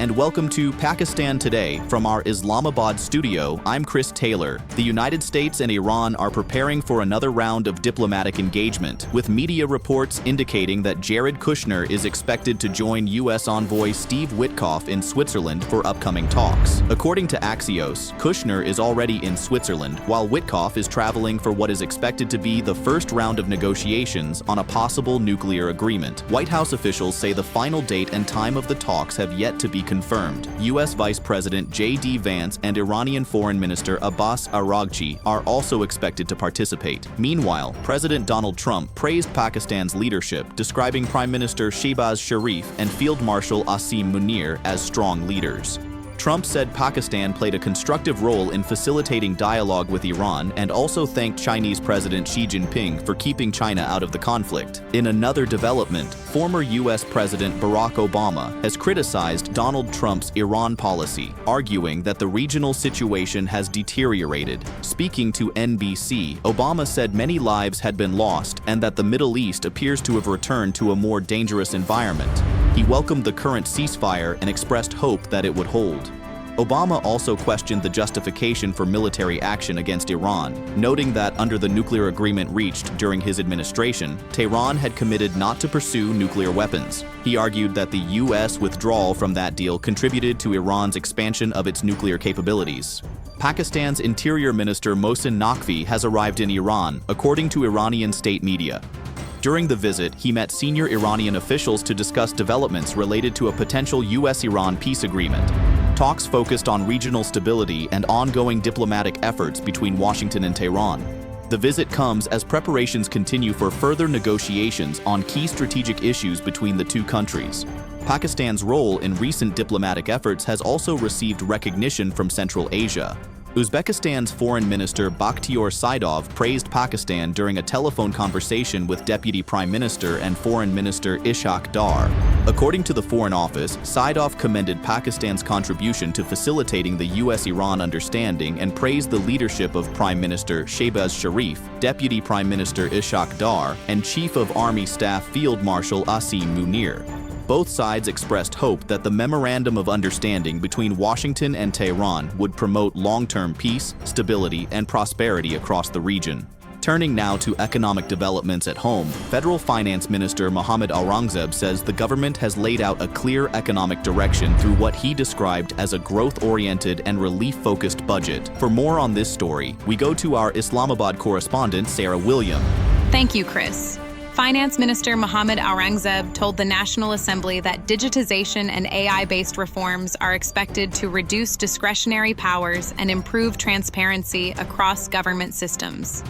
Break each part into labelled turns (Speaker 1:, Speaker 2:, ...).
Speaker 1: and welcome to Pakistan Today. From our Islamabad studio, I'm Chris Taylor. The United States and Iran are preparing for another round of diplomatic engagement, with media reports indicating that Jared Kushner is expected to join U.S. envoy Steve Witkoff in Switzerland for upcoming talks. According to Axios, Kushner is already in Switzerland, while Witkoff is traveling for what is expected to be the first round of negotiations on a possible nuclear agreement. White House officials say the final date and time of the talks have yet to be confirmed. U.S. Vice President J.D. Vance and Iranian Foreign Minister Abbas Araghchi are also expected to participate. Meanwhile, President Donald Trump praised Pakistan's leadership, describing Prime Minister Shehbaz Sharif and Field Marshal Asim Munir as strong leaders. Trump said Pakistan played a constructive role in facilitating dialogue with Iran and also thanked Chinese President Xi Jinping for keeping China out of the conflict. In another development, former U.S. President Barack Obama has criticized Donald Trump's Iran policy, arguing that the regional situation has deteriorated. Speaking to NBC, Obama said many lives had been lost and that the Middle East appears to have returned to a more dangerous environment. He welcomed the current ceasefire and expressed hope that it would hold. Obama also questioned the justification for military action against Iran, noting that under the nuclear agreement reached during his administration, Tehran had committed not to pursue nuclear weapons. He argued that the U.S. withdrawal from that deal contributed to Iran's expansion of its nuclear capabilities. Pakistan's Interior Minister Mohsin Naqvi has arrived in Iran, according to Iranian state media. During the visit, he met senior Iranian officials to discuss developments related to a potential U.S.-Iran peace agreement. Talks focused on regional stability and ongoing diplomatic efforts between Washington and Tehran. The visit comes as preparations continue for further negotiations on key strategic issues between the two countries. Pakistan's role in recent diplomatic efforts has also received recognition from Central Asia. Uzbekistan's Foreign Minister Bakhtiyor Saidov praised Pakistan during a telephone conversation with Deputy Prime Minister and Foreign Minister Ishaq Dar. According to the Foreign Office, Saidov commended Pakistan's contribution to facilitating the U.S.-Iran understanding and praised the leadership of Prime Minister Shehbaz Sharif, Deputy Prime Minister Ishaq Dar, and Chief of Army Staff Field Marshal Asim Munir. Both sides expressed hope that the Memorandum of Understanding between Washington and Tehran would promote long-term peace, stability, and prosperity across the region. Turning now to economic developments at home, Federal Finance Minister Mohammad Aurangzeb says the government has laid out a clear economic direction through what he described as a growth-oriented and relief-focused budget. For more on this story, we go to our Islamabad correspondent, Sarah William.
Speaker 2: Thank you, Chris. Finance Minister Mohammad Aurangzeb told the National Assembly that digitization and AI-based reforms are expected to reduce discretionary powers and improve transparency across government systems.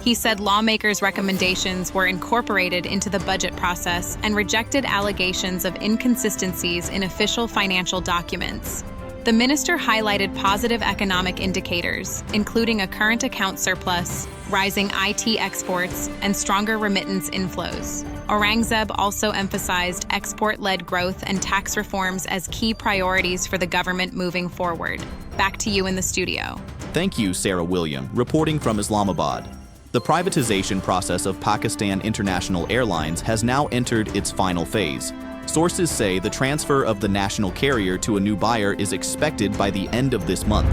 Speaker 2: He said lawmakers' recommendations were incorporated into the budget process and rejected allegations of inconsistencies in official financial documents. The minister highlighted positive economic indicators, including a current account surplus, rising IT exports, and stronger remittance inflows. Aurangzeb also emphasized export-led growth and tax reforms as key priorities for the government moving forward. Back to you in the studio.
Speaker 1: Thank you, Sarah William, reporting from Islamabad. The privatization process of Pakistan International Airlines has now entered its final phase. Sources say the transfer of the national carrier to a new buyer is expected by the end of this month.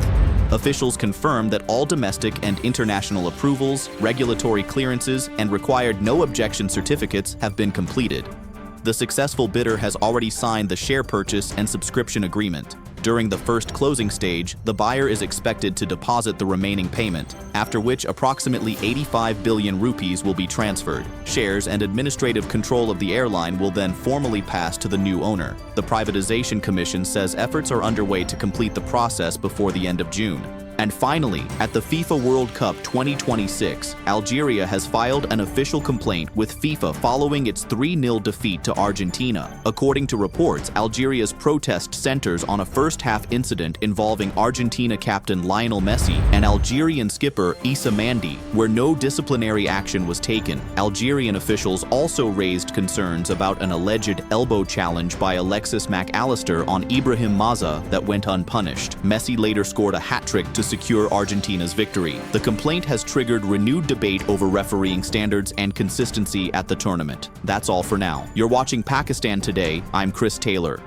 Speaker 1: Officials confirmed that all domestic and international approvals, regulatory clearances, and required no objection certificates have been completed. The successful bidder has already signed the share purchase and subscription agreement. During the first closing stage, the buyer is expected to deposit the remaining payment, after which approximately 85 billion rupees will be transferred. Shares and administrative control of the airline will then formally pass to the new owner. The Privatization Commission says efforts are underway to complete the process before the end of June. And finally, at the FIFA World Cup 2026, Algeria has filed an official complaint with FIFA following its 3-0 defeat to Argentina. According to reports, Algeria's protest centers on a first-half incident involving Argentina captain Lionel Messi and Algerian skipper Issa Mandi, where no disciplinary action was taken. Algerian officials also raised concerns about an alleged elbow challenge by Alexis McAllister on Ibrahim Maza that went unpunished. Messi later scored a hat-trick to secure Argentina's victory. The complaint has triggered renewed debate over refereeing standards and consistency at the tournament. That's all for now. You're watching Pakistan Today. I'm Chris Taylor.